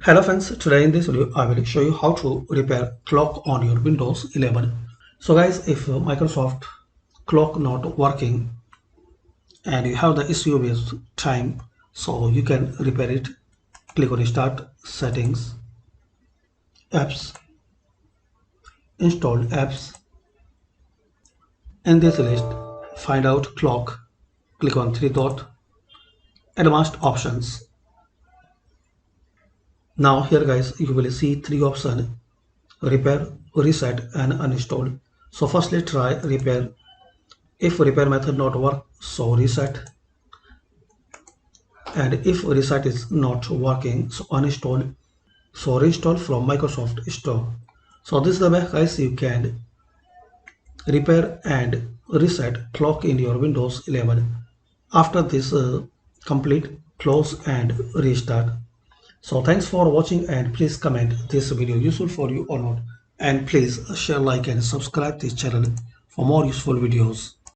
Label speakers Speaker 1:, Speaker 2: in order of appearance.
Speaker 1: Hello friends, today in this video I will show you how to repair clock on your Windows 11. So guys, if Microsoft clock not working and you have the issue with time, so you can repair it. Click on Start, Settings, Apps, Installed Apps. In this list, find out clock. Click on three dot, Advanced Options. Now here guys, you will see three options: repair, reset and uninstall. So firstly try repair. If repair method not work, so reset, and if reset is not working, so uninstall, so reinstall from Microsoft Store. So this is the way guys you can repair and reset clock in your Windows 11. After this complete, close and restart. So thanks for watching, and please comment this video useful for you or not, and please share, like and subscribe this channel for more useful videos.